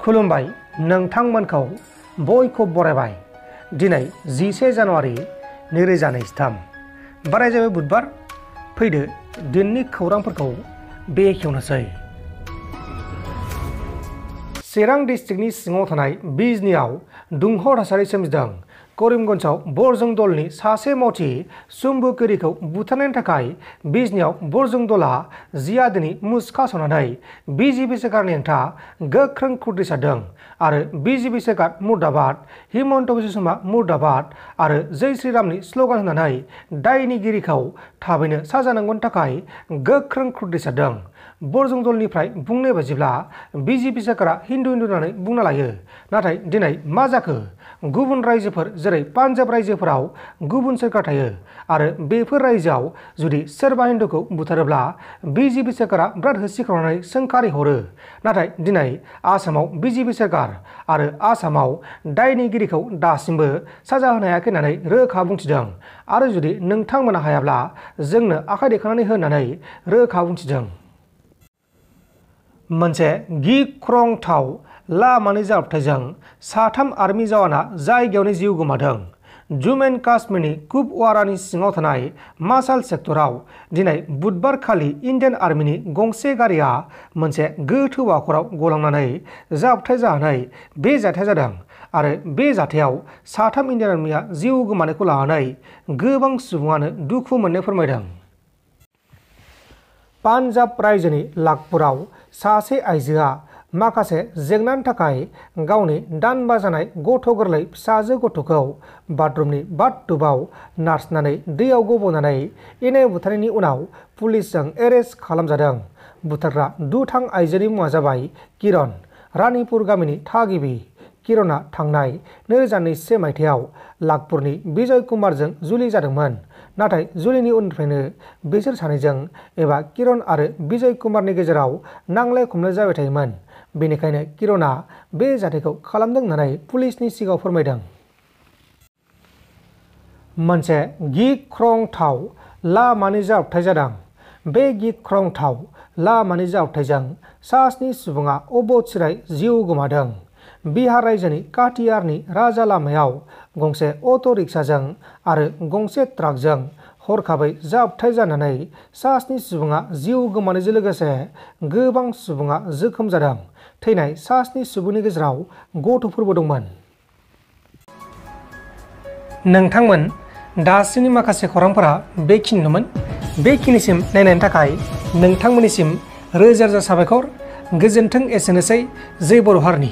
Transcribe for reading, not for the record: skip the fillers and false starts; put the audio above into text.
खुलुमबाय नोंथांमोनखौ बयखौ बरायबाय। दिनै 11 जानुवारि 2023 बाराय जाबाय बुधबार। फैदो दिननि खौरांफोरखौ बेखेवनोसै। चिरां डिस्ट्रिक्टनि सिङाव थानाय बिजनीआव दुंहाव थासारि सोमजिदों। करिमगन्जआव बरजों दलनि सासे मावथि सुम्बुकिरिखौ बुथारनायनि थाखाय बिजनीआव बरजों दलआ जिहादीनि मुसुखा सावनानै बिजेपि सोरखारनि हेंथा गोख्रों खुद्रिसारदों आरो बिजेपि सोरखार मुर्दाबाद, हिमन्त बिश्व शर्मा मुर्दाबाद आरो जय श्रीरामनि स्लगान होनानै दायनिगिरिखौ थाबैनो साजा नांगौनि थाखाय गोख्रों खुद्रिसारदों। बरजों दलनिफ्राय बुंनाय बायदिब्ला बिजेपि सोरखारा हिन्दु होननानै बुंना लायो, नाथाय दिनै मा जाखो? गुबुन रायजोफोर जेरै पान्जाब रायजोफोराव गुबुन सोरखार थायो आरो बेफोर रायजोआव जुदि सोरबा हिन्दुखौ बुथारोब्ला बिजेपि सोरखारा बिराद होसिख्रावनानै सोंखारि हरो। नाथाय दिनै आसामाव बिजेपि सोरखार आरो आसामाव दायनिगिरिखौ दासिमबो साजा होनो हायाखै होननानै रोखा बुंथिदों आरो जुदि नोंथांमोना हायाब्ला जोंनो आखाइ दैखांनानै हो होननानै रोखा बुंथिदों। मोनसे गिख्रंथाव लामानि जाब्रबथायजों साथाम आर्मि जवाना जायगायावनो जिउ गोमादों। जम्मु एन्ड काश्मीरनि कुपवारानि सिङाव थानाय मासाल सेक्टराव दिनै बुधबार खालि इन्डियान आर्मिनि गंसे गारिया मोनसे गोथौ हाखराव गलांनानै जाब्रबथाय जानानै बे जाथाया जादों आरो बे जाथायाव साथाम इन्डियान आर्मिया जिउ गोमानायखौ लानानै गोबां सुबुङानो दुखु मोननाय फोरमायदों। पान्जाब रायजोनि लाखपुराव सासे आइजोआ माखासे जेंनानि थाखाय गावनि दानबा जानाय गथ' गोरलै फिसाजो गथ'खौ बाथरुमनि बाथटुबाव नारसिननानै दैयाव गब'नानै इनाय बुथारनायनि उनाव पुलिसजों एरेस्ट खालामजादों। बुथारग्रा दुथां आइजोनि मुङा जाबाय किरण, रानीपुर गामिनि थागिबि। किरणआ थांनाय 2002 मायथाइयाव लाखपुरनि बिजय कुमारजों जुलि जादोंमोन, नाथाय जुलिनि उननिफ्रायनो बिसोर सानैजों एबा किरण आरो बिजय कुमारनि गेजेराव नांलाय खमलाय जाबाय थायोमोन। बेनिखायनो किरणआ बे जाथायखौ खालामदों होननानै पुलिसनि सिगाङाव फोरमायदों। मोनसे गिख्रंथाव लामानि जाब्रबथाय जादों। बे गिख्रंथाव लामानि जाब्रबथायजों सा 7 सुबुङा अबथिरायै जिउ गोमादों। बिहार रायजोनि काटिहारनि राजा लामायाव गंसे अट' रिक्साजों आरो गंसे ट्राकजों हरखाबै जाब्रबथाय जानानै सा 7 सुबुङा जिउ गोमानायजों लोगोसे गोबां सुबुङा जोखोम जादों। थैनाय सा 7 सुबुंनि गेजेराव गथ'फोरबो दंमोन। नोंथांमोन दासिमनि माखासे खौरांफोरा बेखिनिल'मोन। बेखिनिसिम नायनायनि थाखाय नोंथांमोननिसिम रोजा रोजा साबायखर। गोजोन्थों। एसेनोसै। जै बर' हारिनि।